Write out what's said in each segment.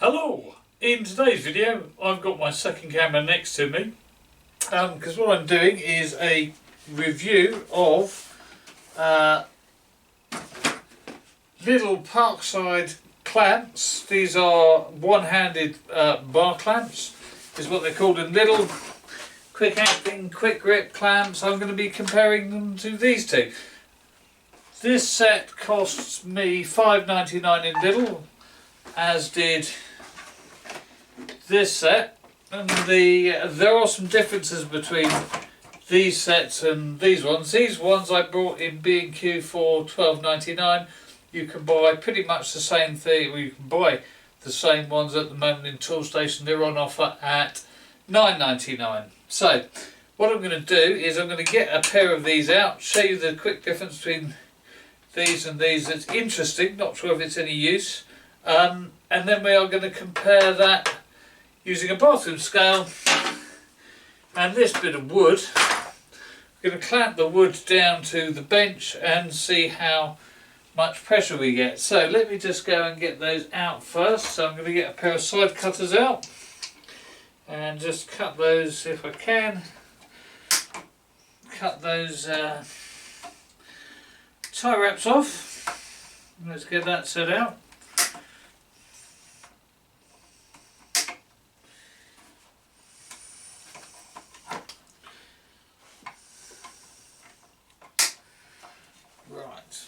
Hello! In today's video I've got my second camera next to me because what I'm doing is a review of Lidl Parkside clamps. These are one-handed bar clamps is what they're called in Lidl. Quick acting, quick grip clamps. I'm going to be comparing them to these two. This set costs me £5.99 in Lidl, as did this set, and there are some differences between these sets and these ones. These ones I bought in B&Q for £12.99. You can buy pretty much the same thing, or you can buy the same ones at the moment in Toolstation. They're on offer at £9.99. So what I'm going to do is I'm going to get a pair of these out, show you the quick difference between these and these. It's interesting, not sure if it's any use, and then we are going to compare that using a bathroom scale and this bit of wood. We're going to clamp the wood down to the bench and see how much pressure we get. So let me just go and get those out first. So I'm going to get a pair of side cutters out and just cut those if I can. Cut those tie wraps off. Let's get that set out. Right,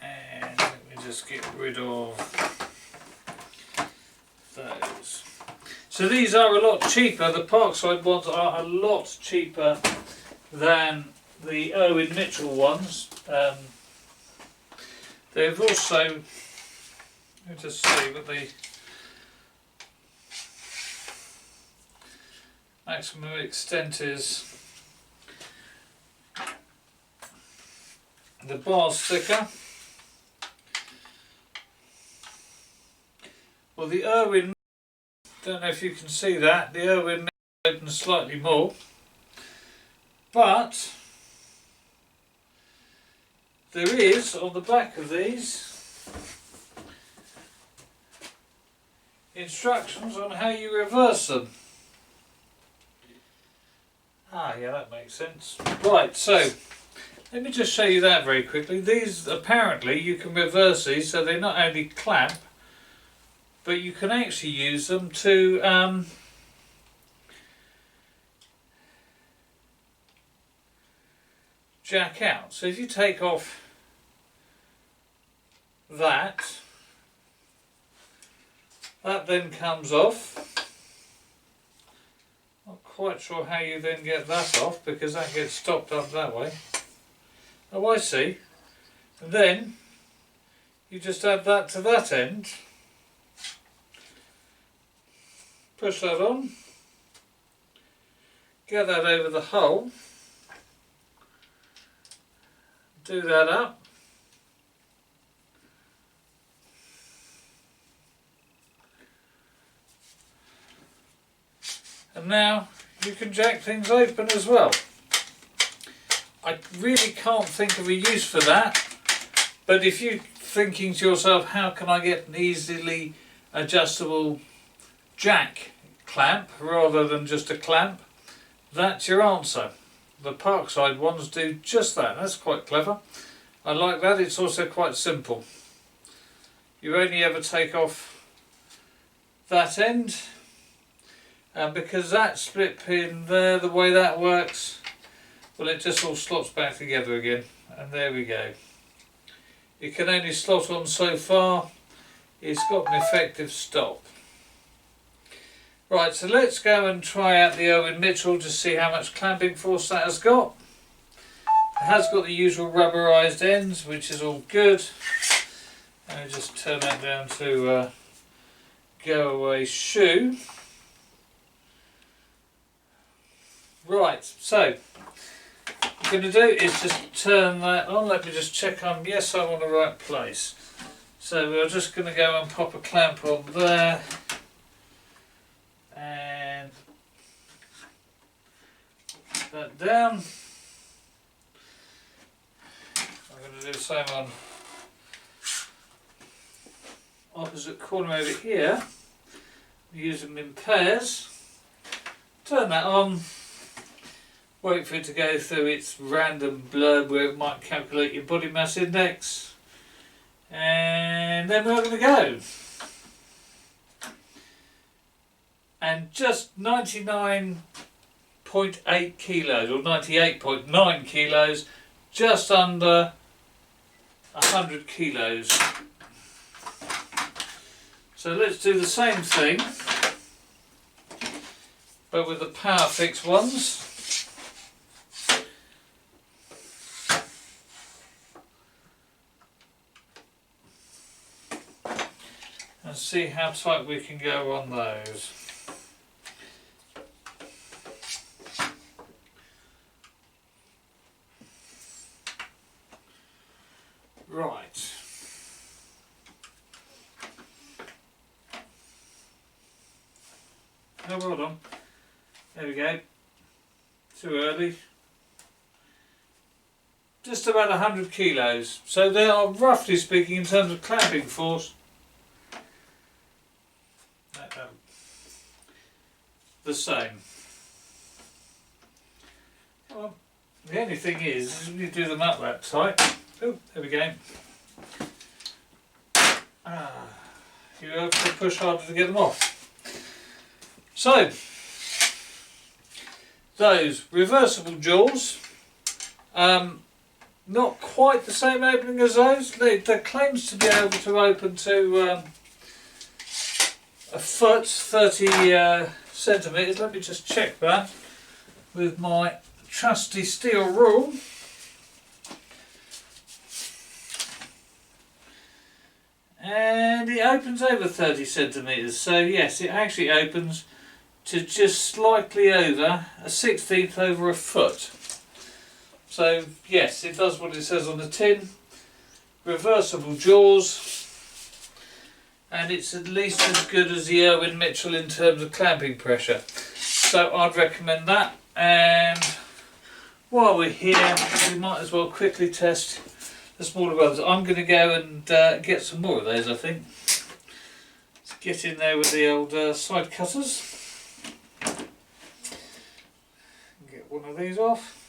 and let me just get rid of those. So these are a lot cheaper. The Parkside ones are a lot cheaper than the Irwin ones. They've also, let me just see what the maximum extent is. The bar's thicker. Well, the Irwin, don't know if you can see that, the Irwin opens slightly more, but there is on the back of these instructions on how you reverse them. Ah, yeah, that makes sense. Right, so let me just show you that very quickly. These, apparently, you can reverse these so they not only clamp, but you can actually use them to jack out. So if you take off that then comes off. Not quite sure how you then get that off because that gets stopped up that way. Oh, I see. And then you just add that to that end, push that on, get that over the hole, do that up, and now you can jack things open as well. I really can't think of a use for that, but if you're thinking to yourself, how can I get an easily adjustable jack clamp rather than just a clamp, that's your answer. The Parkside ones do just that. That's quite clever. I like that. It's also quite simple. You only ever take off that end, and because that split pin there, the way that works, well, it just all slots back together again, and there we go. It can only slot on so far. It's got an effective stop. Right, so let's go and try out the Irwin to see how much clamping force that has got. It has got the usual rubberized ends, which is all good. Let me just turn that down to go away shoe. Right, so what I'm going to do is just turn that on. Let me just check yes, I'm on the right place. So we're just going to go and pop a clamp on there and put that down. I'm going to do the same opposite corner over here. Use them in pairs. Turn that on. Wait for it to go through its random blurb where it might calculate your body mass index. And then we're going to go. And just 99.8 kilos or 98.9 kilos, just under 100 kilos. So let's do the same thing, but with the Power Fix ones. And see how tight we can go on those. Right. Oh, well done. There we go. Too early. Just about 100 kilos. So they are, roughly speaking, in terms of clamping force, the same. Well, the only thing is when you do them up that tight. Oh, there we go. You have to push harder to get them off. So, those reversible jaws, not quite the same opening as those. They claims to be able to open to a foot, 30 centimetres. Let me just check that with my trusty steel rule. And it opens over 30 centimetres, so yes, it actually opens to just slightly over a 1/16 over a foot. So yes, it does what it says on the tin. Reversible jaws, and it's at least as good as the Irwin Mitchell in terms of clamping pressure. So I'd recommend that. And while we're here, we might as well quickly test the smaller ones. I'm going to go and get some more of those, I think. Let's get in there with the old side cutters. Get one of these off.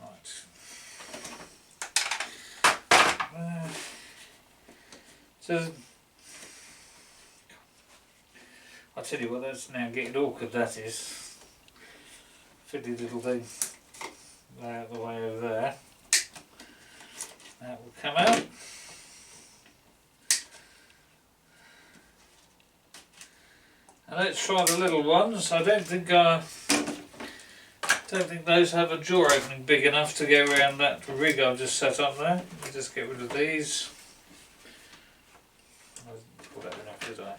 Right. So I'll tell you what, that's now getting awkward, that is. Fiddly little thing out of the way over there. That will come out. And let's try the little ones. I don't think those have a jaw opening big enough to go around that rig I've just set up there. Let me just get rid of these. I didn't pull that enough, did I?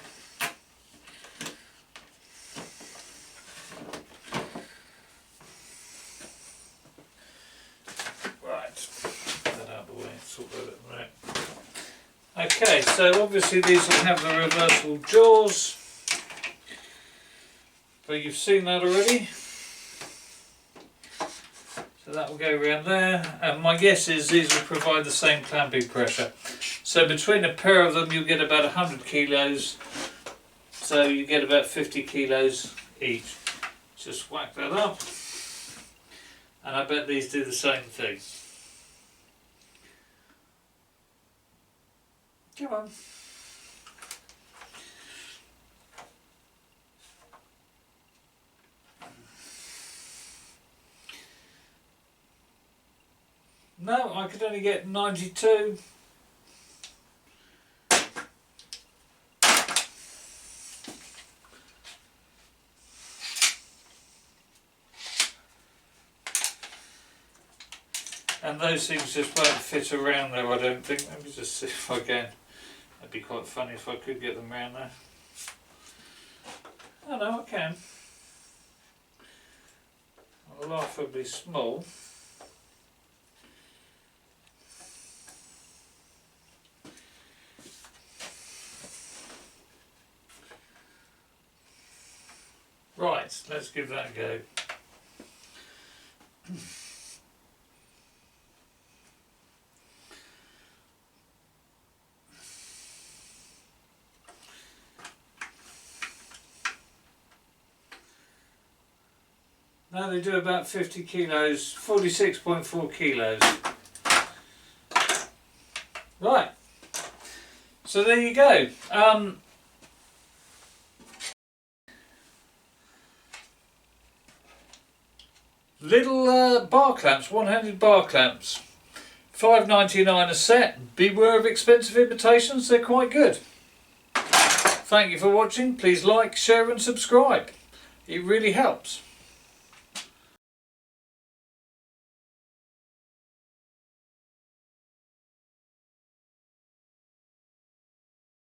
Okay, so obviously these will have the reversible jaws, but you've seen that already. So that will go around there, and my guess is these will provide the same clamping pressure. So between a pair of them you'll get about 100 kilos, so you get about 50 kilos each. Just whack that up, and I bet these do the same thing. Come on. No, I could only get 92. And those things just won't fit around there, I don't think. Let me just see if I can. That'd be quite funny if I could get them around there. Oh no, I can. Laughably small. Right, let's give that a go. Now they do about 50 kilos, 46.4 kilos. Right, so there you go. Little bar clamps, one-handed bar clamps, $5.99 a set. Beware of expensive imitations, they're quite good. Thank you for watching. Please like, share and subscribe. It really helps.